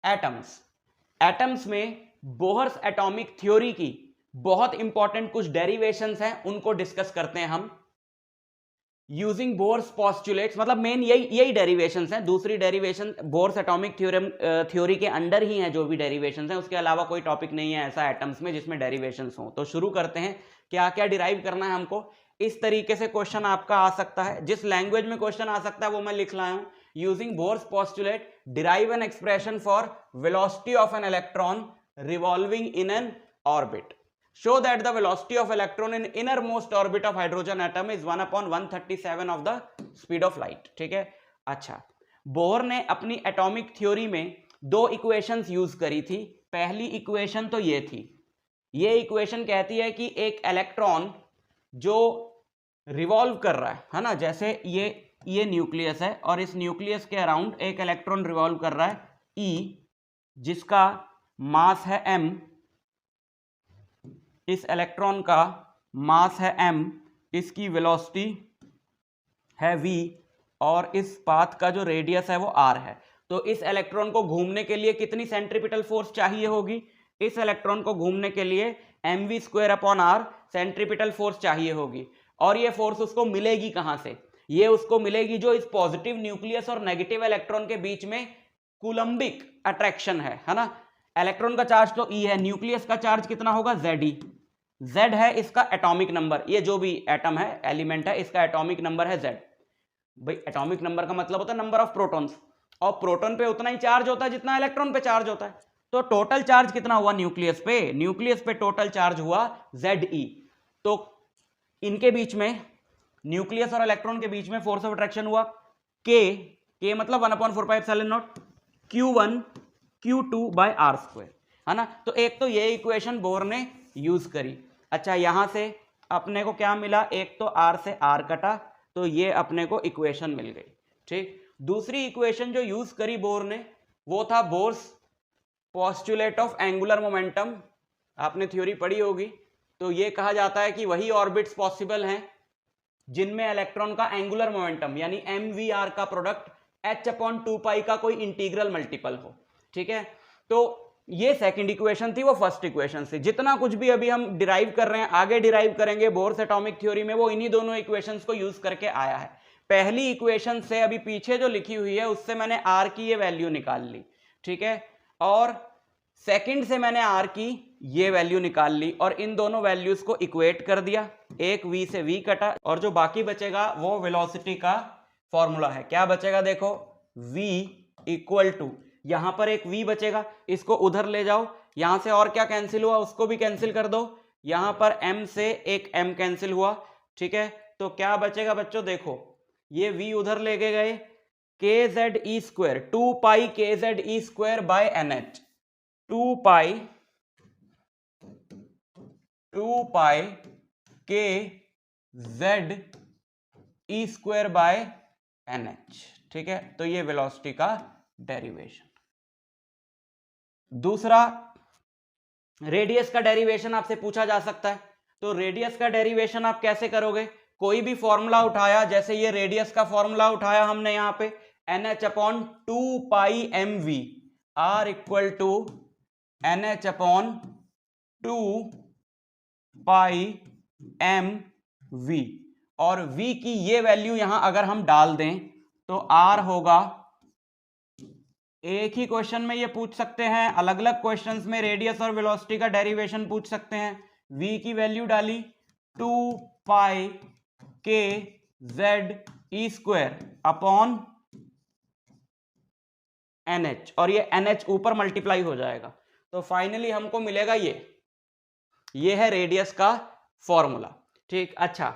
Atoms. Atoms में Bohr's atomic theory की बहुत इंपॉर्टेंट कुछ डेरिवेशंस हैं, उनको डिस्कस करते हैं हम यूजिंग बोर्स पॉस्टुलेट्स। मतलब मेन यही डेरिवेशंस हैं, दूसरी डेरिवेशन बोर्स एटॉमिक थ्योरी के अंडर ही हैं जो भी डेरिवेशंस हैं, उसके अलावा कोई टॉपिक नहीं है ऐसा एटम्स में जिसमें डेरिवेशंस हो। तो शुरू करते हैं, क्या क्या डिराइव करना है हमको। इस तरीके से क्वेश्चन आपका आ सकता है, जिस लैंग्वेज में क्वेश्चन आ सकता है वो मैं लिख लाया हूं। Using Bohr's postulate derive an expression for velocity of an electron revolving in an orbit. Show that the velocity of electron in innermost orbit of hydrogen atom is 1/137 of the speed of light। ठीक है, अच्छा, Bohr ने अपनी atomic theory में दो equations use करी थी। पहली इक्वेशन तो ये थी, ये इक्वेशन कहती है कि एक इलेक्ट्रॉन जो रिवॉल्व कर रहा है ना, जैसे ये न्यूक्लियस है और इस न्यूक्लियस के अराउंड एक इलेक्ट्रॉन रिवॉल्व कर रहा है E, जिसका मास है m, इस इलेक्ट्रॉन का मास है m, इसकी वेलोसिटी है v और इस पाथ का जो रेडियस है वो r है। तो इस इलेक्ट्रॉन को घूमने के लिए कितनी सेंट्रीपिटल फोर्स चाहिए होगी? इस इलेक्ट्रॉन को घूमने के लिए mv²/r सेंट्रीपिटल फोर्स चाहिए होगी। और ये फोर्स उसको मिलेगी कहां से? ये उसको मिलेगी जो इस पॉजिटिव न्यूक्लियस और नेगेटिव इलेक्ट्रॉन के बीच में कूलम्बिक अट्रैक्शन है ना। इलेक्ट्रॉन का चार्ज तो E है, न्यूक्लियस का चार्ज कितना होगा? Ze। Z है इसका एटॉमिक नंबर, ये जो भी एटम है, एलिमेंट है, इसका एटॉमिक नंबर है Z। भाई एटॉमिक नंबर का मतलब होता है नंबर ऑफ प्रोटॉन्स, और प्रोटॉन पे उतना ही चार्ज होता है जितना इलेक्ट्रॉन पे चार्ज होता है। तो टोटल चार्ज कितना हुआ न्यूक्लियस पे? न्यूक्लियस पे टोटल चार्ज हुआ Ze। तो इनके बीच में, न्यूक्लियस और इलेक्ट्रॉन के बीच में फोर्स ऑफ अट्रैक्शन हुआ K मतलब 1/4πε0 Q1 Q2/r², है ना। तो एक तो ये इक्वेशन बोहर ने यूज करी। अच्छा, यहां से अपने को क्या मिला? एक तो r से r कटा, तो ये अपने को इक्वेशन मिल गई। ठीक, दूसरी इक्वेशन जो यूज करी बोहर ने वो था Bohr's postulate of angular momentum. आपने थ्योरी पढ़ी होगी। तो ये कहा जाता है कि वही ऑर्बिट्स पॉसिबल हैं जिनमें इलेक्ट्रॉन का एंगुलर मोमेंटम यानी mvr का प्रोडक्ट h/2π का कोई इंटीग्रल मल्टीपल हो। ठीक है, तो ये सेकंड इक्वेशन थी, वो फर्स्ट इक्वेशन से। जितना कुछ भी अभी हम डिराइव कर रहे हैं, आगे डिराइव करेंगे बोर्स एटॉमिक थ्योरी में, वो इन्हीं दोनों इक्वेशंस को यूज करके आया है। पहली इक्वेशन से अभी पीछे जो लिखी हुई है उससे मैंने r की ये वैल्यू निकाल ली। ठीक है, और सेकंड से मैंने r की ये वैल्यू निकाल ली और इन दोनों वैल्यूज को इक्वेट कर दिया। एक v से v कटा और जो बाकी बचेगा वो वेलोसिटी का फॉर्मूला है। क्या बचेगा? देखो, v इक्वल टू, यहां पर एक v बचेगा, इसको उधर ले जाओ, यहां से और क्या कैंसिल हुआ उसको भी कैंसिल कर दो, यहां पर m से एक m कैंसिल हुआ। ठीक है, तो क्या बचेगा बच्चों? देखो, ये v उधर लेके गए, kZe², 2π kZe²/nh, 2π kZe²/nh। ठीक है, तो ये वेलोसिटी का डेरिवेशन। दूसरा, रेडियस का डेरिवेशन आपसे पूछा जा सकता है। तो रेडियस का डेरिवेशन आप कैसे करोगे? कोई भी फॉर्मूला उठाया, जैसे ये रेडियस का फॉर्मूला उठाया हमने यहां पे nh/2πmv, r equal to nh/2πmv, और v की ये वैल्यू यहां अगर हम डाल दें तो r होगा, एक ही क्वेश्चन में ये पूछ सकते हैं, अलग अलग क्वेश्चंस में रेडियस और वेलोसिटी का डेरिवेशन पूछ सकते हैं। v की वैल्यू डाली 2π kZe²/nh, और ये nh ऊपर मल्टीप्लाई हो जाएगा। तो फाइनली हमको मिलेगा ये है रेडियस का फॉर्मूला। ठीक, अच्छा,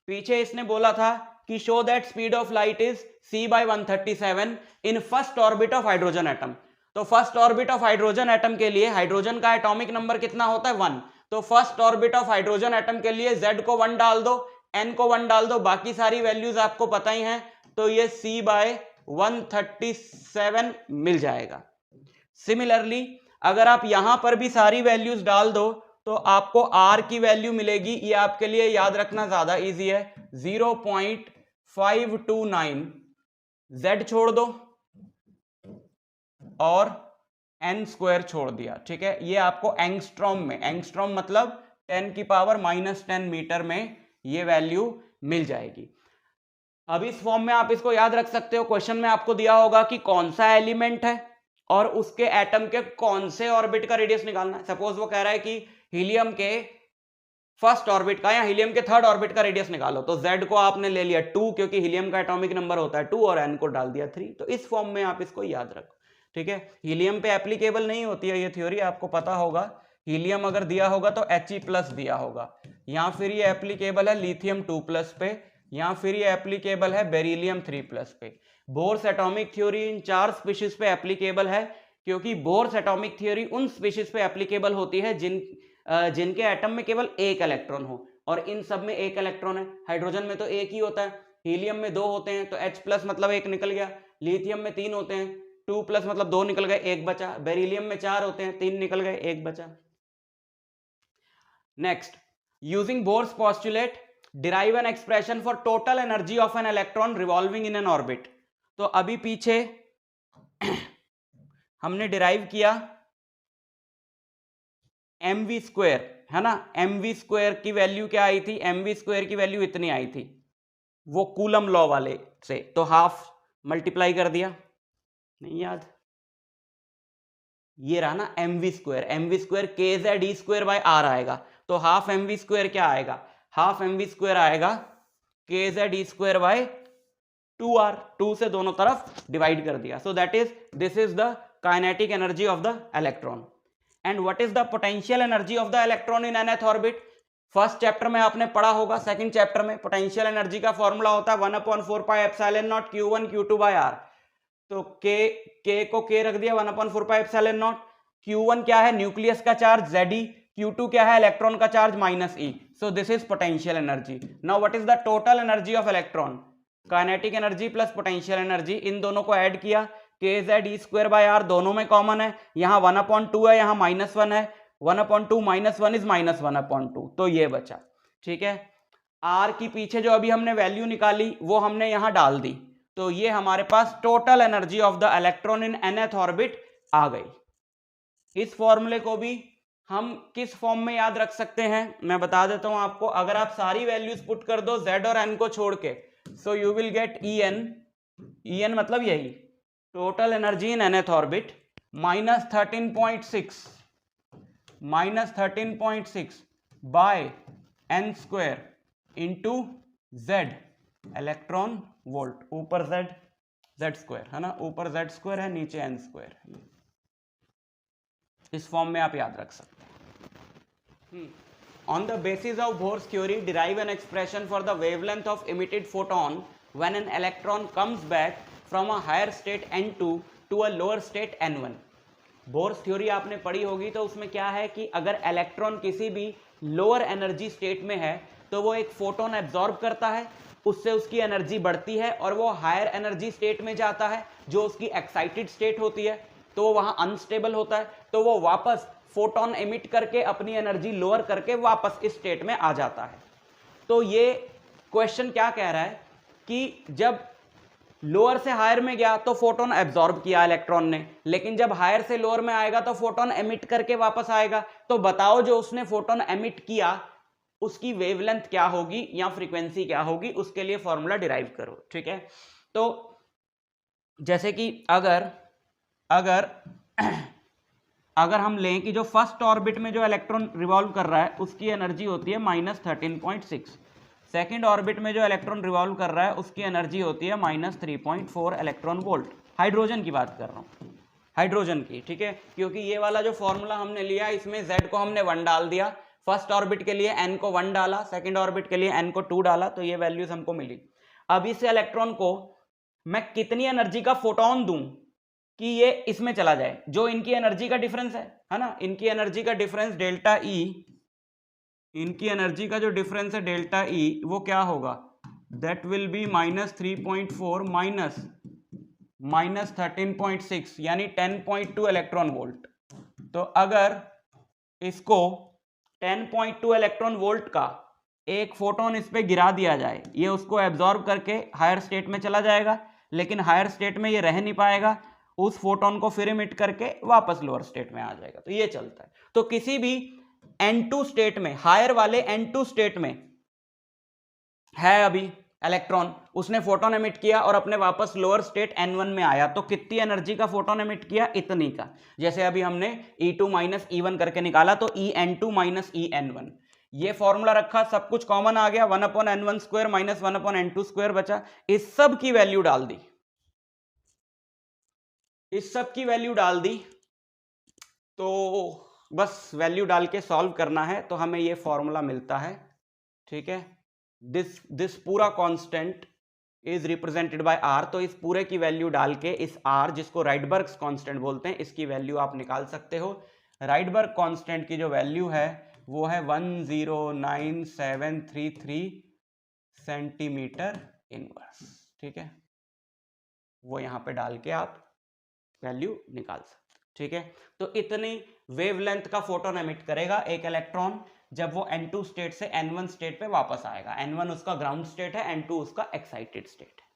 पीछे इसने बोला था कि show that speed of light is c/137 in first orbit of hydrogen atom. तो first orbit of hydrogen atom के लिए हाइड्रोजन का एटॉमिक नंबर कितना होता है? 1। तो first orbit of hydrogen atom के लिए z को 1 डाल दो, n को 1 डाल दो, बाकी सारी वैल्यूज आपको पता ही हैं, तो ये c/137 मिल जाएगा। सिमिलरली अगर आप यहां पर भी सारी वैल्यूज डाल दो तो आपको r की वैल्यू मिलेगी, ये आपके लिए याद रखना ज्यादा इजी है, 0.529, z छोड़ दो और n स्क्वायर छोड़ दिया, ठीक है। ये आपको एंगस्ट्रॉम में, एंगस्ट्रॉम मतलब 10⁻⁻10 मीटर में ये वैल्यू मिल जाएगी। अब इस फॉर्म में आप इसको याद रख सकते हो। क्वेश्चन में आपको दिया होगा कि कौन सा एलिमेंट है और उसके एटम के कौन से ऑर्बिट का रेडियस निकालना है। सपोज वो कह रहा है कि हीलियम के फर्स्ट ऑर्बिट का या हीलियम के थर्ड ऑर्बिट का रेडियस निकालो, तो Z को आपने ले लिया 2 क्योंकि हीलियम का एटॉमिक नंबर होता है 2 और N को डाल दिया 3। तो इस फॉर्म में आप इसको याद रखो, ठीक है। हीलियम पे एप्लीकेबल नहीं होती है ये थ्योरी, आपको पता होगा। हीलियम अगर दिया होगा तो He+ दिया होगा, या फिर ये एप्लीकेबल है लिथियम 2+ पे, या फिर ये एप्लीकेबल है बेरिलियम 3+ पे। बोर्स एटॉमिक थ्योरी इन 4 स्पीशीज पे एप्लीकेबल है, क्योंकि बोर्स एटॉमिक थ्योरी उन स्पीशीज पे एप्लीकेबल होती है जिनके एटम में केवल एक इलेक्ट्रॉन हो, और इन सब में एक इलेक्ट्रॉन है। हाइड्रोजन में तो एक ही होता है, हीलियम में 2 होते हैं तो H+ मतलब 1 निकल गया, लिथियम में 3 होते हैं 2+ मतलब 2 निकल गए, 1 बचा। बेरिलियम में 4 होते हैं 3 निकल गए, 1 बचा। Next, using Bohr's postulate derive an expression for total energy of an electron revolving in an orbit. तो अभी पीछे हमने डिराइव किया mv², है ना। mv² की वैल्यू क्या आई थी, mv² की वैल्यू इतनी आई थी वो कूलम लॉ वाले से, तो हाफ मल्टीप्लाई कर दिया, नहीं याद, ये रहा ना mv², mv² kZe² आएगा, तो हाफ mv² क्या आएगा, हाफ mv² आएगा kZe² 2r, 2 से दोनों तरफ डिवाइड कर दिया। So that is, this is the kinetic energy of the electron. And what is the potential energy of the electron in nth orbit. First chapter में आपने पढ़ा होगा, सेकंड चैप्टर में पोटेंशियल एनर्जी का फॉर्मूला होता है 1/4πε0 Q1 Q2/r। तो k को k रख दिया 1/4πε0। Q1 क्या है, न्यूक्लियस का चार्ज Ze, Q2 क्या है, इलेक्ट्रॉन का charge -e। So this is potential energy. Now what is the total energy of electron, kinetic energy plus potential energy, इन दोनों को ऐड किया, kZe²r दोनों में कॉमन है, यहाँ 1/2 है, यहाँ -1 है, 1/2 -1 इज -1/2, तो ये बचा, ठीक है। r की पीछे जो अभी हमने वैल्यू निकाली वो हमने यहाँ डाल दी, तो ये हमारे पास total energy of the electron in nth orbit आ गई। इस फॉर्मूले को भी हम किस फॉर्म में याद रख सकते हैं, मैं बता देता हूं आपको। अगर आप सारी वैल्यूज पुट कर दो Z और N को छोड़ के, so you will get En मतलब यही total energy in nth orbit -13.6 by n² into Z electron volt, ऊपर Z² है ना, ऊपर Z² है, नीचे n²। इस फॉर्म में आप याद रख सकते हैं। On the basis of Bohr's theory, derive an expression for the wavelength of emitted photon when an electron comes back from a higher state N2 to a lower state N1। Bourse theory आपने पढ़ी होगी, तो उसमें क्या है कि अगर electron किसी भी लोअर एनर्जी स्टेट में है तो वो एक फोटोन एब्जॉर्ब करता है, उससे उसकी एनर्जी बढ़ती है, और वो हायर एनर्जी स्टेट में जाता है जो उसकी एक्साइटेड स्टेट होती है, तो वो वहां अनस्टेबल होता है, तो वो वापस फोटोन एमिट करके अपनी एनर्जी लोअर करके वापस इस स्टेट में आ जाता है। तो ये क्वेश्चन क्या कह रहा है कि जब लोअर से हायर में गया तो फोटोन एब्जॉर्ब किया इलेक्ट्रॉन ने, लेकिन जब हायर से लोअर में आएगा तो फोटोन एमिट करके वापस आएगा। तो बताओ जो उसने फोटोन एमिट किया उसकी वेवलेंथ क्या होगी या फ्रीक्वेंसी क्या होगी, उसके लिए फॉर्मूला डिराइव करो, ठीक है। तो जैसे कि अगर हम लें कि जो फर्स्ट ऑर्बिट में जो इलेक्ट्रॉन रिवॉल्व कर रहा है उसकी एनर्जी होती है -13.6, सेकेंड ऑर्बिट में जो इलेक्ट्रॉन रिवॉल्व कर रहा है उसकी एनर्जी होती है -3.4 इलेक्ट्रॉन वोल्ट। हाइड्रोजन की बात कर रहा हूँ, हाइड्रोजन की, ठीक है, क्योंकि ये वाला जो फॉर्मूला हमने लिया इसमें Z को हमने 1 डाल दिया, फर्स्ट ऑर्बिट के लिए N को 1 डाला, सेकेंड ऑर्बिट के लिए N को 2 डाला, तो ये वैल्यूज हमको मिली। अब इस इलेक्ट्रॉन को मैं कितनी एनर्जी का फोटोन दूं कि ये इसमें चला जाए, जो इनकी एनर्जी का डिफरेंस है ना, इनकी एनर्जी का डिफरेंस डेल्टा E, इनकी एनर्जी का जो डिफरेंस है डेल्टा E, वो क्या होगा, दैट विल बी -3.4 -13.6 यानी 10.2 इलेक्ट्रॉन वोल्ट। तो अगर इसको 10.2 इलेक्ट्रॉन वोल्ट का एक फोटोन इस पे गिरा दिया जाए, ये उसको एब्जॉर्ब करके हायर स्टेट में चला जाएगा, लेकिन हायर स्टेट में ये रह नहीं पाएगा, उस फोटोन को फिर इमिट करके वापस लोअर स्टेट में आ जाएगा। तो ये चलता है। तो किसी भी N2 स्टेट में, हायर वाले N2 स्टेट में है अभी इलेक्ट्रॉन, उसने फोटोन एमिट किया और अपने वापस लोअर स्टेट N1 में आया, तो कितनी एनर्जी का फोटोन एमिट किया? इतनी का। जैसे अभी हमने E2 माइनस E1 करके निकाला, तो EN2 माइनस EN1, ये फॉर्मूला रखा, सब कुछ कॉमन आ गया, 1/N1 square minus 1/N2 square बचा। इस सब की वैल्यू डाल दी, इस सब की वैल्यू डाल दी, तो बस वैल्यू डाल के सॉल्व करना है, तो हमें ये फॉर्मूला मिलता है। ठीक है, दिस पूरा constant is represented by R. तो इस पूरे की वैल्यू डाल के इस आर, जिसको राइडबर्ग कांस्टेंट बोलते हैं, इसकी वैल्यू आप निकाल सकते हो। राइडबर्ग कांस्टेंट की जो वैल्यू है वो है 109,733 सेंटीमीटर इनवर्स। ठीक है, वो यहां पे डाल के आप वैल्यू निकाल सकते। ठीक है, तो इतनी वेवलेंथ का फोटोन एमिट करेगा एक इलेक्ट्रॉन जब वो N2 स्टेट से N1 स्टेट पे वापस आएगा। N1 उसका ग्राउंड स्टेट है, N2 उसका एक्साइटेड स्टेट है।